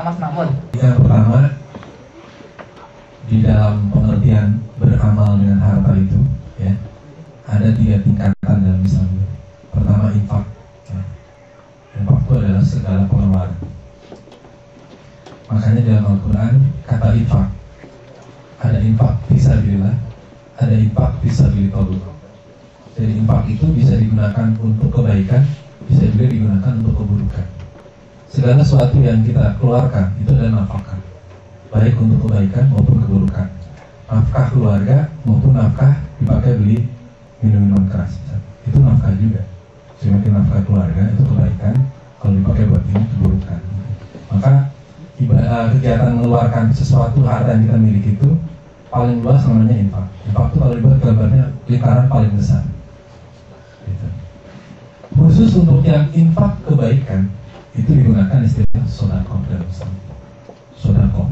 Mas Mahmud. Yang pertama, di dalam pengertian beramal dengan harta itu, ya, ada 3 tingkatan dalam Islam. Pertama, infak. Ya. Infak itu adalah segala pengeluaran. Makanya dalam Al-Quran kata infak, ada infak fisabilillah, ada infak fisabilillah. Jadi infak itu bisa digunakan untuk kebaikan, bisa juga digunakan untuk keburukan. Segala sesuatu yang kita keluarkan itu adalah nafkah, baik untuk kebaikan maupun keburukan. Nafkah keluarga maupun nafkah dipakai beli minum-minuman keras, itu nafkah juga. Semakin nafkah keluarga itu kebaikan, kalau dipakai buat ini keburukan. Maka kegiatan mengeluarkan sesuatu harta yang kita miliki itu paling luas namanya infak. Infak itu kalau dibuat gambarnya lingkaran paling besar. Gitu. Khusus untuk yang infak kebaikan itu digunakan istilah sodaqoh dalam Islam. Sodaqoh,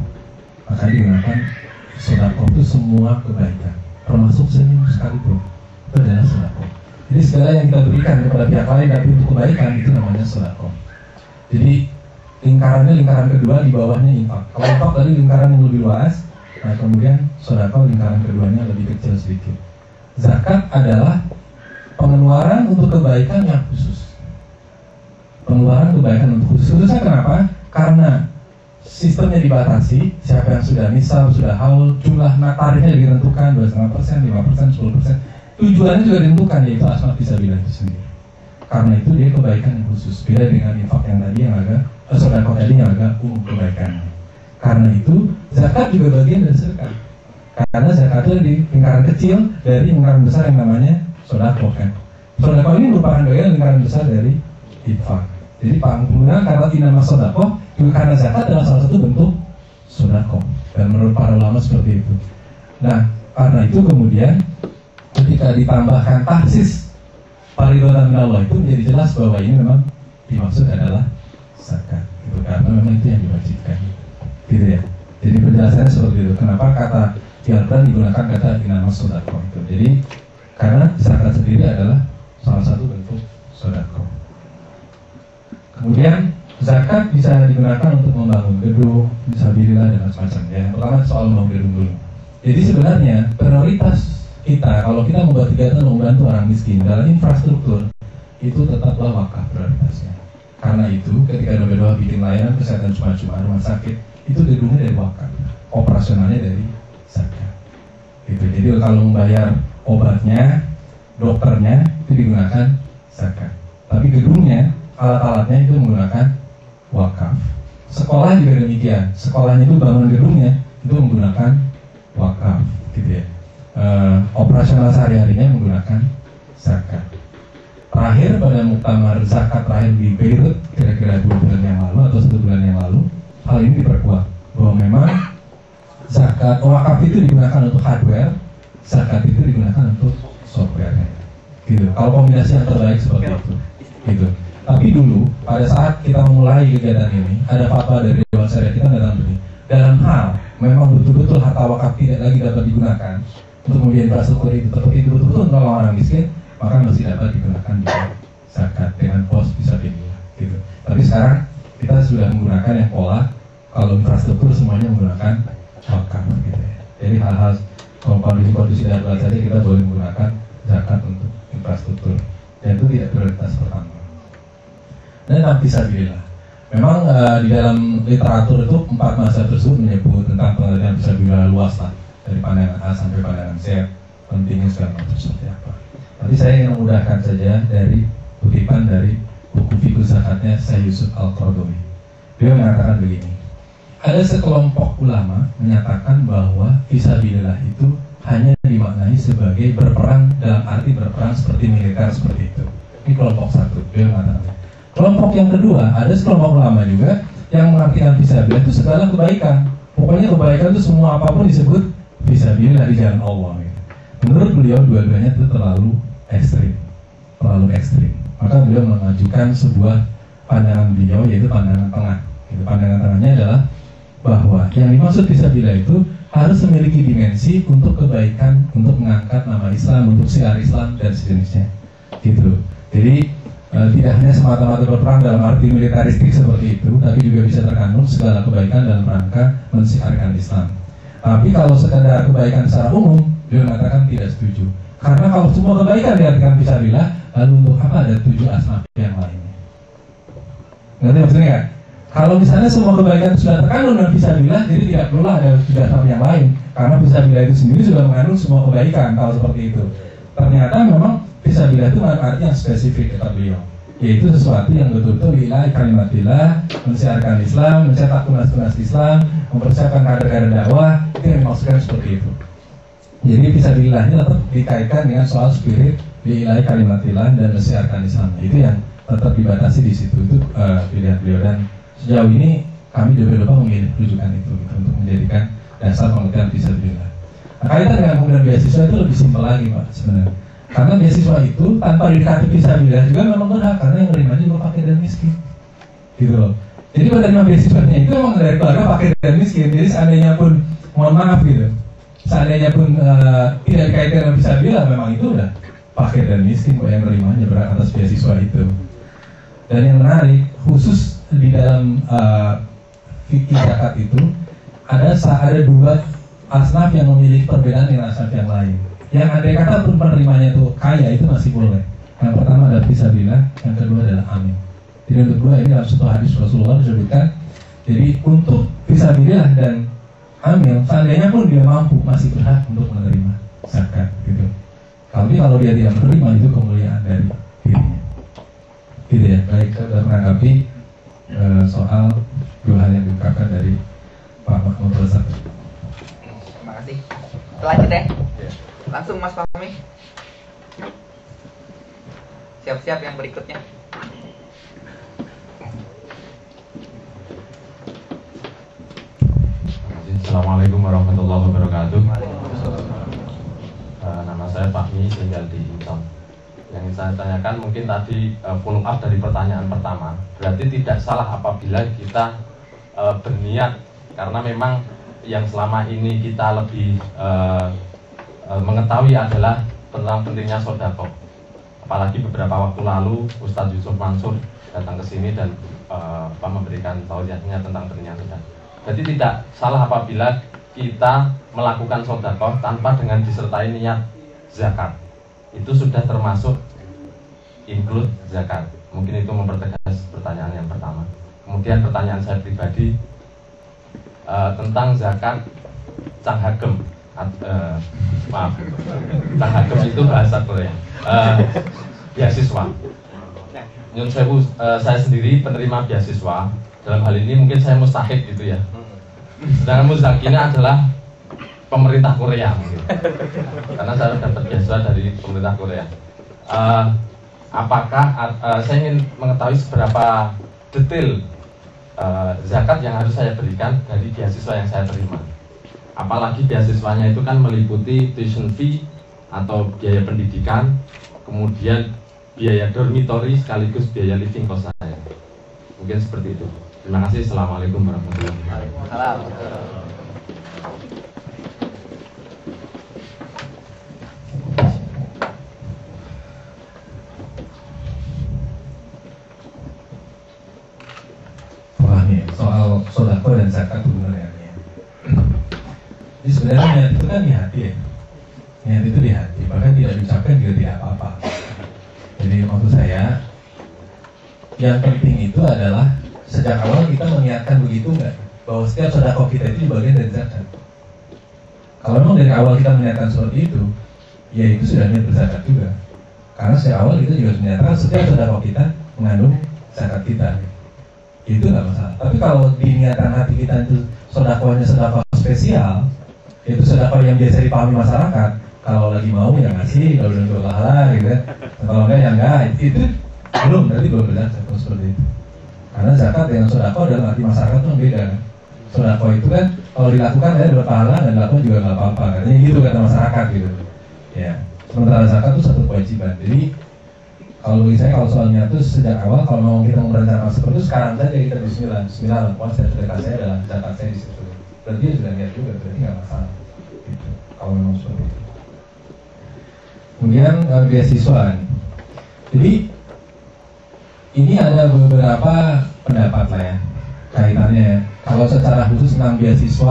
maka digunakan sodaqoh itu semua kebaikan, termasuk senyum sekalipun, itu adalah sodaqoh. Jadi segala yang kita berikan kepada pihak lain tapi untuk kebaikan itu namanya sodaqoh. Jadi lingkarannya lingkaran kedua, di bawahnya infak. Kalau infak tadi lingkaran yang lebih luas, nah kemudian sodaqoh lingkaran keduanya lebih kecil sedikit. Zakat adalah pengeluaran untuk kebaikan yang khusus. Pengeluaran kebaikan untuk khusus. Khususnya kenapa? Karena sistemnya dibatasi. Siapa yang sudah nisab, sudah haul, jumlah tarifnya ditentukan 2,5%, 5%, 10%. Tujuannya juga ditentukan, yaitu asma fisabilillah itu sendiri. Karena itu dia kebaikan yang khusus. Beda dengan infak yang tadi yang agak sedekah tadi yang agak kebaikan. Karena itu zakat juga bagian dari sedekah. Karena zakat itu di lingkaran kecil dari lingkaran besar yang namanya sedekah kan. Sedekah ini merupakan bagian lingkaran besar dari infak. Jadi penggunaan kata inama sedekah juga karena zakat adalah salah satu bentuk sedekah. Dan menurut para ulama seperti itu. Nah, karena itu kemudian ketika ditambahkan tahsis paridatan min Allah itu menjadi jelas bahwa ini memang dimaksud adalah zakat. Gitu. Karena memang itu yang diwajibkan. Gitu ya. Jadi penjelasannya seperti itu. Kenapa kata di Al-Quran digunakan kata inama sedekah itu. Jadi karena zakat sendiri adalah salah satu bentuk sedekah. Kemudian zakat bisa digunakan untuk membangun gedung, fisabilillah dan semacamnya. Yang pertama soal membangun gedung dulu. Jadi sebenarnya prioritas kita kalau kita membuat kegiatan membantu orang miskin dalam infrastruktur itu tetaplah wakaf prioritasnya. Karena itu ketika doa bikin layanan kesehatan cuma-cuma rumah sakit itu gedungnya dari wakaf, operasionalnya dari zakat. Gitu. Jadi kalau membayar obatnya, dokternya itu digunakan zakat. Tapi gedungnya, alat-alatnya itu menggunakan wakaf. Sekolah juga demikian. Sekolahnya itu bangun gedungnya itu menggunakan wakaf, gitu ya. Operasional sehari-harinya menggunakan zakat. Terakhir pada muktamar zakat terakhir di Beirut kira-kira 2 bulan yang lalu atau 1 bulan yang lalu, hal ini diperkuat bahwa memang zakat wakaf itu digunakan untuk hardware, zakat itu digunakan untuk software. Gitu. Kalau kombinasi yang terbaik seperti itu, gitu. Tapi dulu pada saat kita memulai kegiatan ini ada fatwa dari Dewan Syariah kita datang begini. Dalam hal memang betul-betul harta wakaf tidak lagi dapat digunakan untuk kemudian infrastruktur itu seperti itu betul-betul menolong orang miskin, maka masih dapat digunakan di zakat dengan pos fisabilillah. Gitu. Tapi sekarang kita sudah menggunakan yang pola kalau infrastruktur semuanya menggunakan wakaf. Gitu ya. Jadi hal-hal kalau kondisi darurat saja kita boleh menggunakan zakat untuk infrastruktur dan itu tidak prioritas pertama. Dan fisabilillah. Memang di dalam literatur itu 4 mazhab tersebut menyebut tentang pengertian fisabilillah luas lah, dari pandangan A sampai pandangan Z, pentingnya segala macam seperti apa. Tapi saya ingin memudahkan saja dari kutipan dari buku fikih zakatnya Syekh Yusuf Al-Qaradawi. Beliau mengatakan begini, ada sekelompok ulama menyatakan bahwa fisabilillah itu hanya dimaknai sebagai berperang dalam arti berperang seperti militer seperti itu. Ini kelompok satu, beliau mengatakan. Kelompok yang kedua, ada sekelompok ulama juga yang mengartikan fisabilillah itu segala kebaikan. Pokoknya kebaikan itu semua apapun disebut fisabilillah di jalan Allah. Gitu. Menurut beliau dua-duanya itu terlalu ekstrim. Maka beliau mengajukan sebuah pandangan beliau yaitu pandangan tengah. Gitu. Pandangan tengahnya adalah bahwa yang dimaksud fisabilillah itu harus memiliki dimensi untuk kebaikan, untuk mengangkat nama Islam, untuk syiar Islam dan sejenisnya. Gitu. Jadi tidak hanya semata-mata berperang dalam arti militeristik seperti itu, tapi juga bisa terkandung segala kebaikan dalam rangka mensiarkan Islam. Tapi kalau sekedar kebaikan secara umum, beliau mengatakan tidak setuju. Karena kalau semua kebaikan diartikan fisabilillah, lalu untuk apa ada 7 asnaf yang lainnya? Ngerti maksudnya nggak? Kalau misalnya semua kebaikan sudah terkandung dalam fisabilillah, jadi tidak perlu ada 7 asnaf yang lain. Karena fisabilillah itu sendiri sudah mengandung semua kebaikan kalau seperti itu. Ternyata memang fisabilillah itu arti yang spesifik kata beliau, yaitu sesuatu yang betul-betul lillahi kalimatillah, mensiarkan Islam, mencetak tunas-tunas Islam, mempersiapkan kader-kader dakwah, itu yang dimaksudkan seperti itu. Jadi fisabilillah ini tetap dikaitkan dengan soal spirit lillahi kalimatillah dan mensiarkan Islam. Itu yang tetap dibatasi di situ, itu pilihan beliau, dan sejauh ini kami juga lupa memilih rujukan itu gitu, untuk menjadikan dasar pengertian fisabilillah. Nah, kaitan dengan penggunaan beasiswa itu lebih simpel lagi Pak sebenarnya. Karena beasiswa itu tanpa dikatakan fisabilillah juga memang berhak, karena yang menerimanya juga fakir dan miskin, gitu loh. Jadi penerima beasiswanya itu memang dari keluarga fakir dan miskin. Jadi seandainya pun, mohon maaf gitu, seandainya pun tidak dikaitkan dengan fisabilillah, memang itu udah fakir dan miskin kok yang menerimanya berhak atas beasiswa itu. Dan yang menarik, khusus di dalam fikih zakat itu ada 2 asnaf yang memiliki perbedaan dengan asnaf yang lain. Yang andai kata pun penerimanya itu kaya, itu masih boleh. Yang pertama adalah fisabilillah, yang kedua adalah amin. Jadi untuk dua ini dalam satu hadis Rasulullah disebutkan. Jadi untuk fisabilillah dan amin, seandainya pun dia mampu, masih berhak untuk menerima zakat gitu. Tapi kalau dia tidak menerima, itu kemuliaan dari dirinya. Gitu ya. Baik, kita sudah menanggapi soal 2 hal yang diungkapkan dari Pak Mahmud Razak. Terima kasih. Lanjut ya. Langsung Mas Fahmi. Siap-siap yang berikutnya. Assalamualaikum warahmatullahi wabarakatuh. Nama saya Fahmi, tinggal di Inton. Yang saya tanyakan mungkin tadi follow up dari pertanyaan pertama. Berarti tidak salah apabila kita berniat, karena memang yang selama ini kita lebih mengetahui adalah tentang pentingnya sodako. Apalagi beberapa waktu lalu Ustadz Yusuf Mansur datang ke sini dan memberikan tausiahnya tentang pentingnya sodako. Jadi tidak salah apabila kita melakukan sodako tanpa dengan disertai niat zakat. Itu sudah termasuk include zakat. Mungkin itu mempertegas pertanyaan yang pertama. Kemudian pertanyaan saya pribadi tentang zakat canghagem. Maaf, canghagem itu bahasa Korea. Beasiswa. Nyun sewu, saya sendiri penerima beasiswa. Dalam hal ini mungkin saya mustahik gitu ya. Sedangkan mustakina adalah pemerintah Korea mungkin. Karena saya dapat beasiswa dari pemerintah Korea. Apakah saya ingin mengetahui seberapa detail zakat yang harus saya berikan dari beasiswa yang saya terima. Apalagi beasiswanya itu kan meliputi tuition fee atau biaya pendidikan, kemudian biaya dormitory sekaligus biaya living cost saya. Mungkin seperti itu. Terima kasih. Assalamualaikum warahmatullahi wabarakatuh. Wah nih, soal sodako dan zakat sebenarnya. Jadi sebenarnya niat itu kan di hati ya. Niat itu di hati, bahkan tidak diucapkan juga tidak apa-apa. Jadi maksud saya, yang penting itu adalah sejak awal kita mengingatkan begitu nggak, bahwa setiap sedekah kita itu bagian dari zakat. Kalau memang dari awal kita mengingatkan seperti itu, ya itu sudah niat berzakat juga. Karena sejak awal kita juga menyatakan setiap sedekah kita mengandung zakat kita. Itu nggak masalah. Tapi kalau di niatan hati kita itu sedekahnya sedekah spesial, itu sedekah yang biasa dipahami masyarakat. Kalau lagi mau ya ngasih, kalau udah berpahala gitu kan. Kalau enggak ya enggak, itu berarti belum berzakat seperti itu. Karena zakat dengan sedekah dalam arti masyarakat itu beda kan. Sedekah itu kan kalau dilakukan ya berpahala, dan dilakukan juga nggak apa-apa. Katanya gitu kata masyarakat gitu. Ya. Sementara zakat itu satu kewajiban. Jadi kalau bagi saya, kalau soalnya itu sejak awal, kalau mau kita merencanakan seperti itu, sekarang saja kita bismillah, lakukan sedekah saya adalah zakat saya di situ. Berarti dia sudah niat juga, berarti nggak masalah. Gitu. Kalau memang seperti itu. Kemudian beasiswa. Jadi ini ada beberapa pendapat lah ya kaitannya ya. Kalau secara khusus tentang beasiswa